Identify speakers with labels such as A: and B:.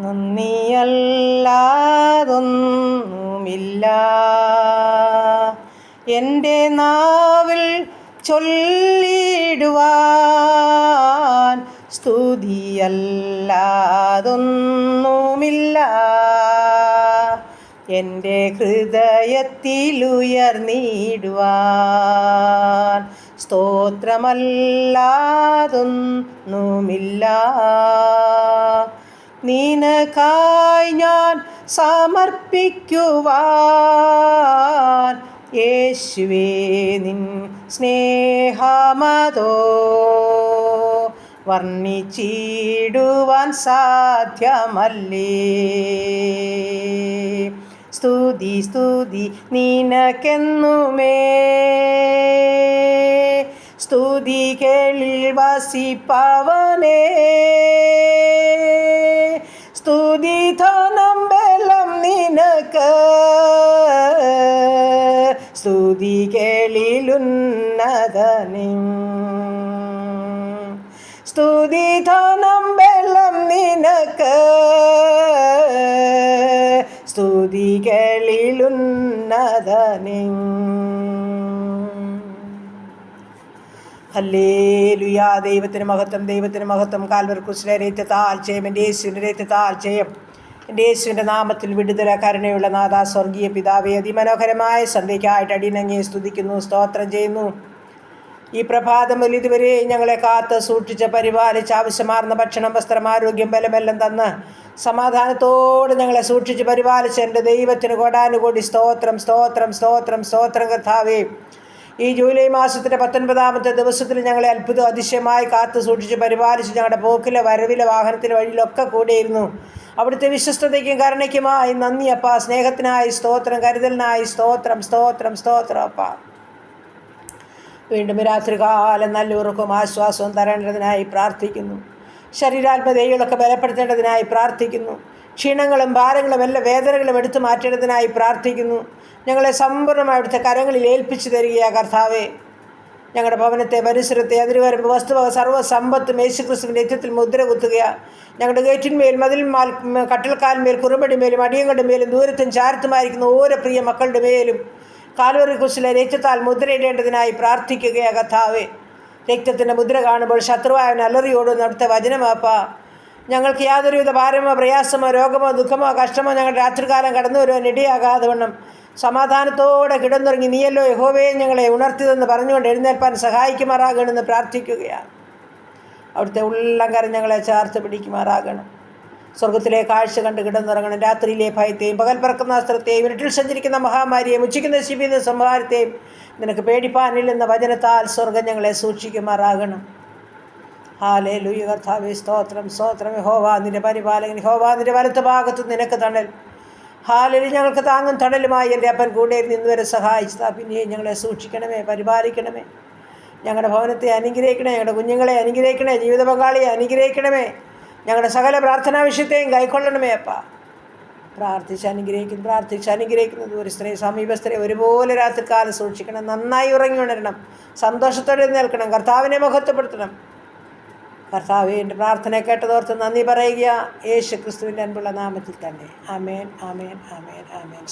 A: നന്ദിയല്ലാതൊന്നുമില്ല എൻ്റെ നാവിൽ ചൊല്ലിടുവാൻ, സ്തുതിയല്ലാതൊന്നുമില്ല എൻ്റെ ഹൃദയത്തിലുയർന്നിടുവാൻ, സ്തോത്രമല്ലാതൊന്നുമില്ല. നിനക്കായി ഞാൻ സമർപ്പിക്കുവാൻ, യേശുവേ നിൻ സ്നേഹമതോ വർണ്ണിച്ചിടുവാൻ സാധ്യമല്ലേ. സ്തുതി സ്തുതി നിനക്കെന്നുമേ, സ്തുതികളിൽ വസിപ്പവനേ. സ്തുതി ധനം ബലം നിനക്ക്, സ്തുതികളിലുന്നതനേ. സ്തുതി ധനം ബലം നിനക്ക്, സ്തുതികളിലുന്നതനേ. ഹല്ലേലൂയ. ദൈവത്തിന് മഹത്വം, ദൈവത്തിന് മഹത്വം. കാൽവരി ക്രൂശിലെ രക്തത്താൽ ജയം, എൻ്റെ യേശുവിൻ്റെ രക്തത്താൽ ജയം. എൻ്റെ യേശുവിൻ്റെ നാമത്തിൽ വിടുതല. കരുണയുള്ള നാഥ, സ്വർഗീയ പിതാവേ, അതിമനോഹരമായ സന്ധ്യയ്ക്കായിട്ട് അടിയനങ്ങയെ സ്തുതിക്കുന്നു, സ്തോത്രം ചെയ്യുന്നു. ഈ പ്രഭാതം മുതൽ ഇതുവരെ ഞങ്ങളെ കാത്ത് സൂക്ഷിച്ച് പരിപാലിച്ച് ആവശ്യമാർന്ന ഭക്ഷണം, വസ്ത്രം, ആരോഗ്യം, ബലമെല്ലാം തന്ന് സമാധാനത്തോട് ഞങ്ങളെ സൂക്ഷിച്ച് പരിപാലിച്ച് എൻ്റെ ദൈവത്തിന് കോടാനുകോടി സ്തോത്രം, സ്തോത്രം, സ്തോത്രം, സ്തോത്രം കർത്താവേ. ഈ ജൂലൈ മാസത്തിൻ്റെ 19-ാമത്തെ ദിവസത്തിൽ ഞങ്ങളെ അത്ഭുത അതിശയമായി കാത്തു സൂക്ഷിച്ച് പരിപാലിച്ച് ഞങ്ങളുടെ പോക്കിലെ വരവിലെ വാഹനത്തിലെ വഴിയിലൊക്കെ കൂടെയിരുന്നു. അവിടുത്തെ വിശ്വസ്തതയ്ക്കും കരുണയ്ക്കുമായി നന്ദി അപ്പ. സ്നേഹത്തിനായി സ്തോത്രം, കരുതലിനായി സ്തോത്രം, സ്തോത്രം, സ്തോത്രം അപ്പ. വീണ്ടും രാത്രികാലം നല്ല ഉറക്കവും ആശ്വാസവും തരേണ്ടതിനായി പ്രാർത്ഥിക്കുന്നു. ശരീരാത്മദേഹികളൊക്കെ ബലപ്പെടുത്തേണ്ടതിനായി പ്രാർത്ഥിക്കുന്നു. ക്ഷീണങ്ങളും ഭാരങ്ങളും എല്ലാ വേദനകളും എടുത്തു മാറ്റേണ്ടതിനായി പ്രാർത്ഥിക്കുന്നു. ഞങ്ങളെ സമ്പൂർണ്ണമായി അവിടുത്തെ കരങ്ങളിൽ ഏൽപ്പിച്ചു തരികയാണ് കർത്താവേ. ഞങ്ങളുടെ ഭവനത്തെ, പരിസരത്തെ, അതിരുവരമ്പ്, വസ്തുവക, സർവ്വസമ്പത്തും യേശുക്രിസ്തുവിൻ്റെ രക്തത്തിൽ മുദ്ര കുത്തുകയാണ്. ഞങ്ങളുടെ ഗേറ്റിന്മേൽ, മതിലിന്മേൽ, കട്ടിൽക്കാലിന്മേൽ, കുറുമ്പടിമേലും, അടിയങ്ങളുടെ മേലും, ദൂരത്തും ചാരത്തുമായിരിക്കുന്ന ഓരോ പ്രിയ മക്കളുടെ മേലും കാൽവരി ക്രൂശിലെ രക്തത്താൽ മുദ്രയിടേണ്ടതിനായി പ്രാർത്ഥിക്കുകയാണ് കർത്താവേ. രക്തത്തിൻ്റെ മുദ്ര കാണുമ്പോൾ ശത്രുവായവൻ അലറിയോടുന്ന അവിടുത്തെ വചനമാപ്പ. ഞങ്ങൾക്ക് യാതൊരുവിധ ഭാരമോ പ്രയാസമോ രോഗമോ ദുഃഖമോ കഷ്ടമോ ഞങ്ങളുടെ രാത്രികാലം കടന്നു വരുവാൻ ഇടയാകാതെ വണ്ണം സമാധാനത്തോടെ കിടന്നുറങ്ങി നീയല്ലോ യഹോവേ ഞങ്ങളെ ഉണർത്തിയതെന്ന് പറഞ്ഞുകൊണ്ട് എഴുന്നേൽപ്പാൻ സഹായിക്കുമാറാകണമെന്ന് പ്രാർത്ഥിക്കുകയാണ്. അവിടുത്തെ ഉള്ളം കരം ഞങ്ങളെ ചേർത്ത് പിടിക്കുമാറാകണം. സ്വർഗത്തിലെ കാഴ്ച കണ്ട് കിടന്നുറങ്ങണം. രാത്രിയിലെ ഭയത്തെയും പകൽ പറക്കുന്ന അസ്ത്രത്തെയും ഇരുട്ടിൽ സഞ്ചരിക്കുന്ന മഹാമാരിയെയും ഉച്ചയ്ക്കുന്ന ശിബിന്ന സംഹാരത്തെയും നിനക്ക് പേടിപ്പാനില്ലെന്ന വചനത്താൽ സ്വർഗം ഞങ്ങളെ സൂക്ഷിക്കുമാറാകണം. ഹല്ലേലൂയ കർത്താവേ, സ്തോത്രം, സ്തോത്രം. യഹോവ നിന്റെ പരിപാലകൻ, യഹോവ നിന്റെ വലത്ത് ഭാഗത്ത് നിനക്ക് തണൽ. ഹല്ലേലൂയ. ഞങ്ങൾക്ക് താങ്ങും തണലുമായി എൻ്റെ അപ്പൻ കൂടെ നിന്നുവരെ സഹായിച്ചതാ. പിന്നെയും ഞങ്ങളെ സൂക്ഷിക്കണമേ, പരിപാലിക്കണമേ. ഞങ്ങളുടെ ഭവനത്തെ അനുഗ്രഹിക്കണേ, ഞങ്ങളുടെ കുഞ്ഞുങ്ങളെ അനുഗ്രഹിക്കണേ, ജീവിത പങ്കാളിയെ അനുഗ്രഹിക്കണമേ. ഞങ്ങളുടെ സകല പ്രാർത്ഥനാ വിഷയത്തെയും കൈക്കൊള്ളണമേ അപ്പ. പ്രാർത്ഥിച്ച് അനുഗ്രഹിക്കുന്നത് ഒരു സ്ത്രീ സമീപസ്ത്രീ ഒരുപോലെ രാത്രികാലം സൂക്ഷിക്കണം. നന്നായി ഉറങ്ങി ഉണരണം, സന്തോഷത്തോടെ നിൽക്കണം, കർത്താവിനെ മഹത്വപ്പെടുത്തണം. കർത്താവേ, എൻ്റെ പ്രാർത്ഥന കേട്ടതോർത്ത് നന്ദി പറയുക, യേശു ക്രിസ്തുവിൻ്റെ അൻപുള്ള നാമത്തിൽ തന്നെ. ആമേൻ, ആമേൻ, ആമേൻ, ആമേൻ.